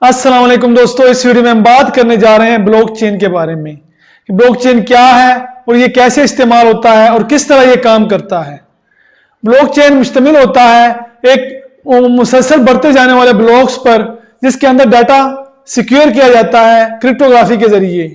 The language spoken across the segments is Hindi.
अस्सलाम वालेकुम दोस्तों, इस वीडियो में हम बात करने जा रहे हैं ब्लॉकचेन के बारे में कि ब्लॉकचेन क्या है और ये कैसे इस्तेमाल होता है और किस तरह ये काम करता है। ब्लॉकचेन मुश्तमिल होता है एक मुसलसल बढ़ते जाने वाले ब्लॉक्स पर, जिसके अंदर डाटा सिक्योर किया जाता है क्रिप्टोग्राफी के जरिए।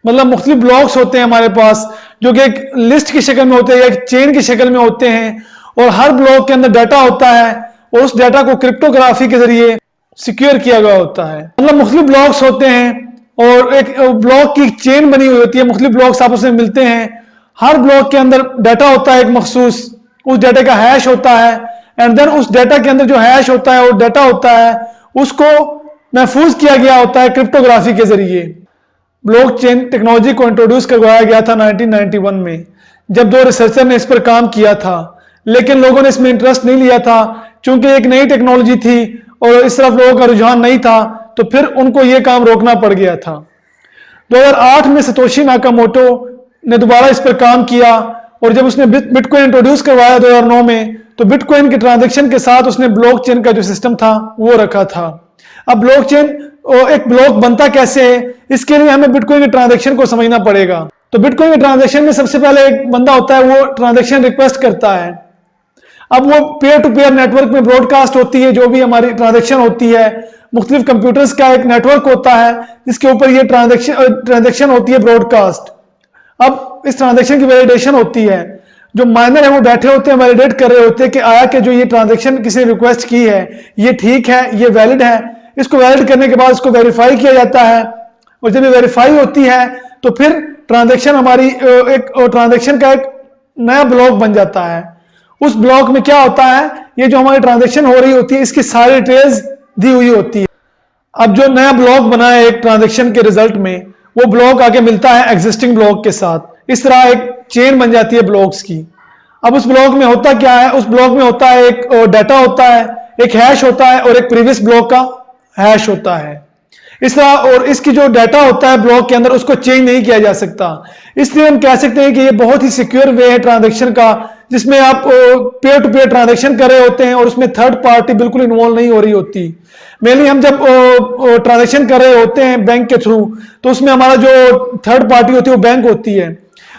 मतलब मुख्तलिफ ब्लॉक्स होते हैं हमारे पास जो कि एक लिस्ट की शक्ल में होते हैं या एक चेन की शक्ल में होते हैं, और हर ब्लॉक के अंदर डाटा होता है और उस डाटा को क्रिप्टोग्राफी के जरिए सिक्योर किया गया होता है। मतलब मुख्तलिफ ब्लॉक्स होते हैं और एक ब्लॉक की चेन बनी हुई होती है, मुख्तलिफ ब्लॉक्स आपस में मिलते हैं। हर ब्लॉक के अंदर डाटा होता है एक मखसूस, उस डाटा का हैश होता है, एंड देन उस डाटा के अंदर जो हैश होता है और डाटा होता है उसको महफूज किया गया होता है क्रिप्टोग्राफी के जरिए। ब्लॉकचेन टेक्नोलॉजी को इंट्रोड्यूस करवाया गया था 1991 में, जब दो रिसर्चर ने इस पर काम किया था, लेकिन लोगों ने इसमें इंटरेस्ट नहीं लिया था क्योंकि एक नई टेक्नोलॉजी थी और इस तरफ लोगों का रुझान नहीं था, तो फिर उनको यह काम रोकना पड़ गया था। 2008 में सतोशी नाकामोटो ने दोबारा इस पर काम किया और जब उसने बिटकॉइन इंट्रोड्यूस करवाया 2009 में, तो बिटकॉइन के ट्रांजैक्शन के साथ उसने ब्लॉकचेन का जो सिस्टम था वो रखा था। अब ब्लॉकचेन एक ब्लॉक बनता कैसे है, इसके लिए हमें बिटकॉइन के ट्रांजैक्शन को समझना पड़ेगा। तो बिटकॉइन के ट्रांजैक्शन में सबसे पहले एक बंदा होता है, वो ट्रांजैक्शन रिक्वेस्ट करता है। अब वो पेयर टू पेयर नेटवर्क में ब्रॉडकास्ट होती है, जो भी हमारी ट्रांजैक्शन होती है, मुख्तलिफ कंप्यूटर्स का एक नेटवर्क होता है जिसके ऊपर ये ट्रांजैक्शन होती है ब्रॉडकास्ट। अब इस ट्रांजैक्शन की वैलिडेशन होती है, जो माइनर है वो बैठे होते हैं, वैलिडेट कर रहे होते हैं कि आया कि जो ये ट्रांजैक्शन किसी ने रिक्वेस्ट की है ये ठीक है, ये वैलिड है। इसको वैलिड करने के बाद इसको वेरीफाई किया जाता है, और जब ये वेरीफाई होती है तो फिर ट्रांजैक्शन हमारी एक ट्रांजैक्शन का एक नया ब्लॉक बन जाता है। उस ब्लॉक में क्या होता है, ये जो हमारी ट्रांजैक्शन हो रही होती है इसकी सारी डिटेल्स दी हुई होती है। अब जो नया ब्लॉक बना है एक ट्रांजैक्शन के रिजल्ट में, वो ब्लॉक आके मिलता है एग्जिस्टिंग ब्लॉक के साथ। इस तरह एक चेन बन जाती है ब्लॉक्स की। अब उस ब्लॉक में होता क्या है, उस ब्लॉक में होता है एक डाटा होता है, एक हैश होता है और एक प्रीवियस ब्लॉक का हैश होता है। इस तरह, और इसकी जो डाटा होता है ब्लॉक के अंदर उसको चेंज नहीं किया जा सकता। इसलिए हम कह सकते हैं कि ये बहुत ही सिक्योर वे है ट्रांजैक्शन का, जिसमें आप पेयर टू पेयर ट्रांजैक्शन कर रहे होते हैं और उसमें थर्ड पार्टी बिल्कुल इन्वॉल्व नहीं हो रही होती। मेनली हम जब ट्रांजैक्शन कर रहे होते हैं बैंक के थ्रू, तो उसमें हमारा जो थर्ड पार्टी होती है वो बैंक होती है,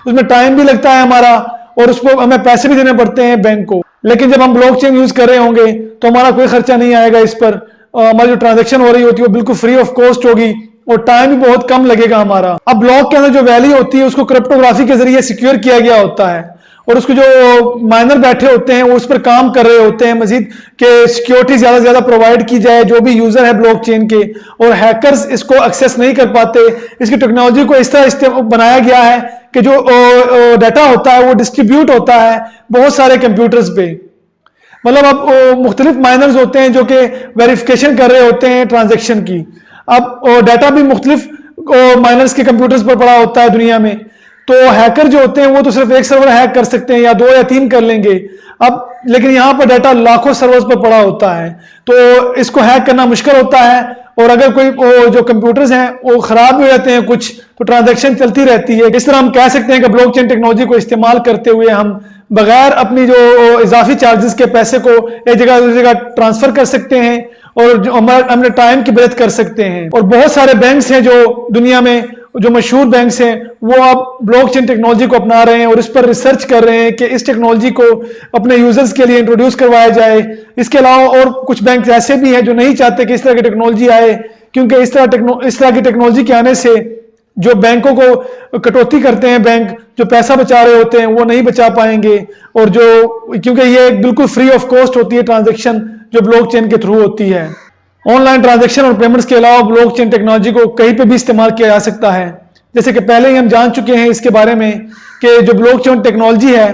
उसमें टाइम भी लगता है हमारा और उसको हमें पैसे भी देने पड़ते हैं बैंक को। लेकिन जब हम ब्लॉकचेन यूज कर रहे होंगे तो हमारा कोई खर्चा नहीं आएगा इस पर, हमारी जो ट्रांजैक्शन हो रही होती है वो बिल्कुल फ्री ऑफ कॉस्ट होगी और टाइम भी बहुत कम लगेगा हमारा। अब ब्लॉक के अंदर जो वैल्यू होती है उसको क्रिप्टोग्राफी के जरिए सिक्योर किया गया होता है, और उसको जो माइनर बैठे होते हैं वो उस पर काम कर रहे होते हैं मजीद के सिक्योरिटी ज्यादा से ज्यादा प्रोवाइड की जाए जो भी यूजर है ब्लॉकचेन के, और हैकर्स इसको एक्सेस नहीं कर पाते। इसकी टेक्नोलॉजी को इस तरह बनाया गया है कि जो डाटा होता है वो डिस्ट्रीब्यूट होता है बहुत सारे कंप्यूटर्स पे। मतलब अब मुख्तलिफ माइनर्स होते हैं जो कि वेरिफिकेशन कर रहे होते हैं ट्रांजैक्शन की। अब डाटा भी मुख्तलिफ माइनर्स के कंप्यूटर्स पर पड़ा होता है दुनिया में, तो हैकर जो होते हैं वो तो सिर्फ एक सर्वर हैक कर सकते हैं या 2 या 3 कर लेंगे। अब लेकिन यहाँ पर डाटा लाखों सर्वर्स पर पड़ा होता है, तो इसको हैक करना मुश्किल होता है, और अगर कोई जो कंप्यूटर्स हैं वो खराब हो जाते हैं कुछ, तो ट्रांजैक्शन चलती रहती है। इस तरह हम कह सकते हैं कि ब्लॉकचेन टेक्नोलॉजी को इस्तेमाल करते हुए हम बगैर अपनी जो इजाफी चार्जेस के पैसे को एक जगह दूसरी जगह ट्रांसफर कर सकते हैं और जो हमने टाइम की बचत कर सकते हैं। और बहुत सारे बैंक्स हैं जो दुनिया में जो मशहूर बैंक्स हैं वो अब ब्लॉकचेन टेक्नोलॉजी को अपना रहे हैं और इस पर रिसर्च कर रहे हैं कि इस टेक्नोलॉजी को अपने यूजर्स के लिए इंट्रोड्यूस करवाया जाए। इसके अलावा और कुछ बैंक ऐसे भी हैं जो नहीं चाहते कि इस तरह की टेक्नोलॉजी आए, क्योंकि इस तरह की टेक्नोलॉजी के आने से जो बैंकों को कटौती करते हैं, बैंक जो पैसा बचा रहे होते हैं वो नहीं बचा पाएंगे, और जो क्योंकि ये बिल्कुल फ्री ऑफ कॉस्ट होती है ट्रांजैक्शन जो ब्लॉकचेन के थ्रू होती है। ऑनलाइन ट्रांजैक्शन और पेमेंट्स के अलावा ब्लॉकचेन टेक्नोलॉजी को कहीं पे भी इस्तेमाल किया जा सकता है। जैसे कि पहले ही हम जान चुके हैं इसके बारे में कि जो ब्लॉकचेन टेक्नोलॉजी है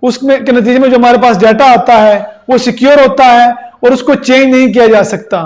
उसमें के नतीजे में जो हमारे पास डाटा आता है वो सिक्योर होता है और उसको चेंज नहीं किया जा सकता।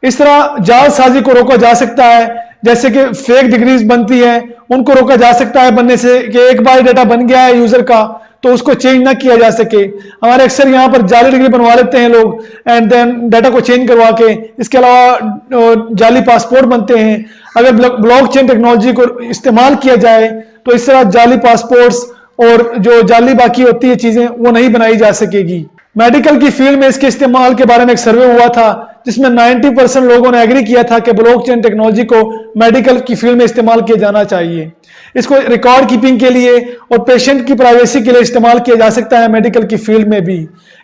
इस तरह जालसाजी को रोका जा सकता है, जैसे कि फेक डिग्रीज बनती है उनको रोका जा सकता है बनने से, कि एक बार डाटा बन गया है यूजर का तो उसको चेंज ना किया जा सके। हमारे अक्सर यहाँ पर जाली डिग्री बनवा लेते हैं लोग एंड देन डाटा को चेंज करवा के। इसके अलावा जाली पासपोर्ट बनते हैं। अगर ब्लॉकचेन टेक्नोलॉजी को इस्तेमाल किया जाए तो इस तरह जाली पासपोर्ट्स और जो जाली बाकी होती है चीजें वो नहीं बनाई जा सकेगी। मेडिकल की फील्ड में इसके इस्तेमाल के बारे में एक सर्वे हुआ था जिसमें 90% लोगों ने एग्री किया था कि ब्लॉकचेन टेक्नोलॉजी को मेडिकल की फील्ड में इस्तेमाल किया जाना चाहिए। इसको रिकॉर्ड कीपिंग के लिए और पेशेंट की प्राइवेसी के लिए इस्तेमाल किया जा सकता है मेडिकल की फील्ड में भी।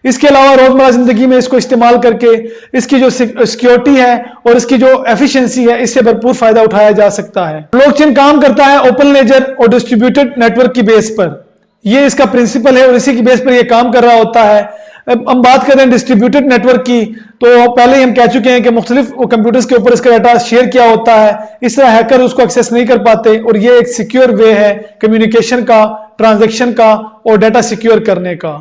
इसके अलावा रोजमर्रा जिंदगी में इसको इस्तेमाल करके इसकी जो सिक्योरिटी है और इसकी जो एफिशिएंसी है, इससे भरपूर फायदा उठाया जा सकता है। ब्लॉकचेन काम करता है ओपन लेजर और डिस्ट्रीब्यूटेड नेटवर्क की बेस पर। ये इसका प्रिंसिपल है और इसी की बेस पर ये काम कर रहा होता है। अब हम बात करें डिस्ट्रीब्यूटेड नेटवर्क की, तो पहले ही हम कह चुके हैं कि मुख्तलिफ कंप्यूटर्स के ऊपर इसका डाटा शेयर किया होता है। इस तरह हैकर उसको एक्सेस नहीं कर पाते और ये एक सिक्योर वे है कम्युनिकेशन का, ट्रांजैक्शन का और डाटा सिक्योर करने का।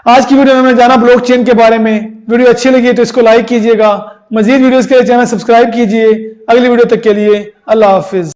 आज की वीडियो में हमने जाना ब्लॉकचेन के बारे में। वीडियो अच्छी लगी तो इसको लाइक कीजिएगा। मजीद वीडियोस के लिए चैनल सब्सक्राइब कीजिए। अगली वीडियो तक के लिए अल्लाह हाफिज।